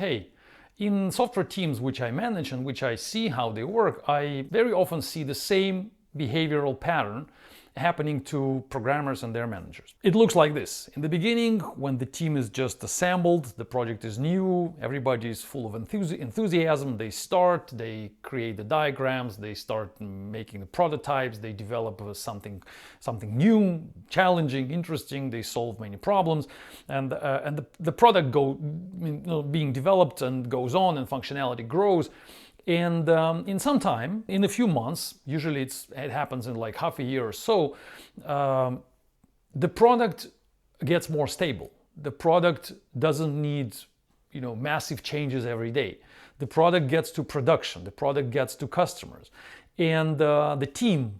hey, in software teams which I manage and which I see how they work, I very often see the same behavioral pattern happening to programmers and their managers. It looks like this. In the beginning, when the team is just assembled, the project is new, everybody is full of enthusiasm, they create the diagrams, they start making the prototypes, they develop something new, challenging, interesting, they solve many problems, and the product being developed and goes on, and functionality grows. And in some time, in a few months, usually it happens in like half a year or so, the product gets more stable. The product doesn't need, massive changes every day. The product gets to production. The product gets to customers, and the team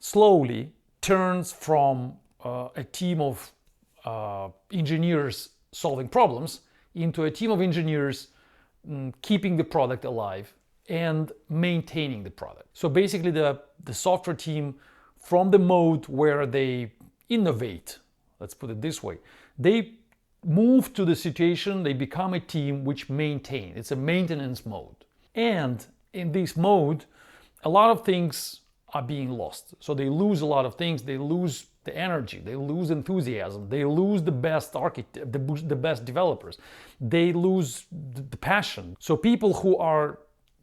slowly turns from a team of engineers solving problems into a team of engineers keeping the product alive and maintaining the product. So basically the software team, from the mode where they innovate, let's put it this way, they move to the situation, they become a team which maintain. It's a maintenance mode. And in this mode, a lot of things are being lost. So they lose a lot of things. They lose the energy, they lose enthusiasm, they lose the best architect, the best developers, they lose the passion. So people who are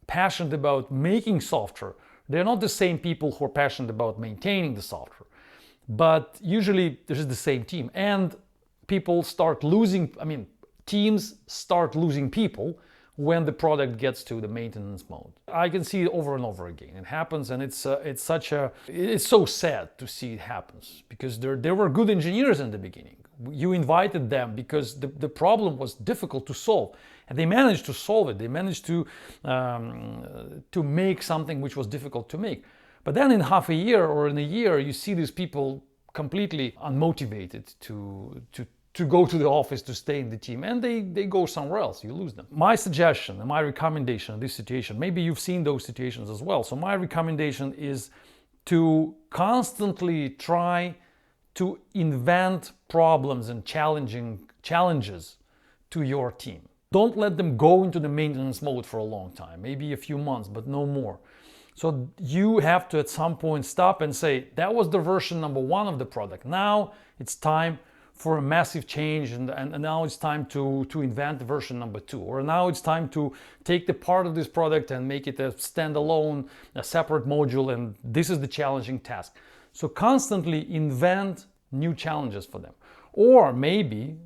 passionate about making software, they're not the same people who are passionate about maintaining the software. But usually this is the same team, and people start losing, teams start losing people when the product gets to the maintenance mode. I can see it over and over again. It happens, and it's so sad to see it happens, because there were good engineers in the beginning. You invited them because the problem was difficult to solve, and they managed to solve it. They managed to make something which was difficult to make. But then in half a year or in a year, you see these people completely unmotivated to go to the office, to stay in the team, and they go somewhere else. You lose them. My suggestion and my recommendation in this situation, maybe you've seen those situations as well. So my recommendation is to constantly try to invent problems and challenges to your team. Don't let them go into the maintenance mode for a long time, maybe a few months, but no more. So you have to at some point stop and say, that was the version number 1 of the product. Now it's time for a massive change, and now it's time to invent version number 2, or now it's time to take the part of this product and make it a standalone, a separate module, and this is the challenging task. So constantly invent new challenges for them. Or maybe,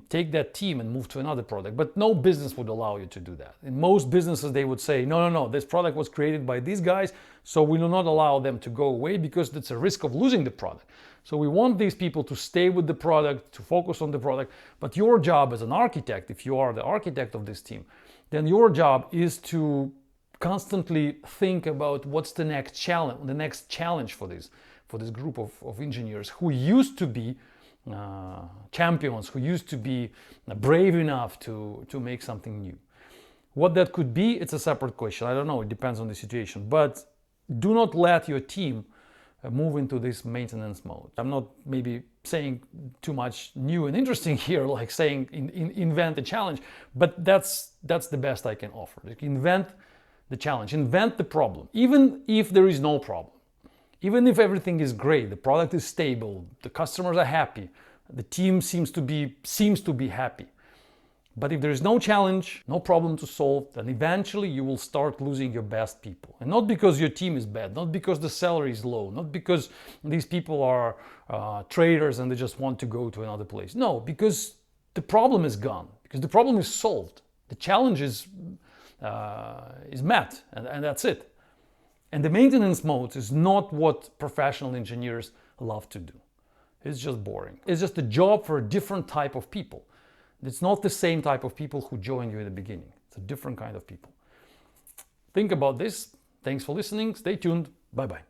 take that team and move to another product, but no business would allow you to do that. In most businesses, they would say, no, this product was created by these guys, so we will not allow them to go away because it's a risk of losing the product. So we want these people to stay with the product, to focus on the product. But your job as an architect, if you are the architect of this team, then your job is to constantly think about what's the next challenge for this group of engineers who used to be champions, who used to be brave enough to make something new. What that could be, it's a separate question. I don't know, it depends on the situation. But do not let your team move into this maintenance mode. I'm not maybe saying too much new and interesting here, like saying invent a challenge, but that's the best I can offer. Like, invent the challenge, invent the problem, even if there is no problem. Even if everything is great, the product is stable, the customers are happy, the team seems to be happy. But if there is no challenge, no problem to solve, then eventually you will start losing your best people. And not because your team is bad, not because the salary is low, not because these people are traders and they just want to go to another place. No, because the problem is gone, because the problem is solved. The challenge is met, and that's it. And the maintenance mode is not what professional engineers love to do. It's just boring. It's just a job for a different type of people. It's not the same type of people who joined you in the beginning. It's a different kind of people. Think about this. Thanks for listening. Stay tuned. Bye-bye.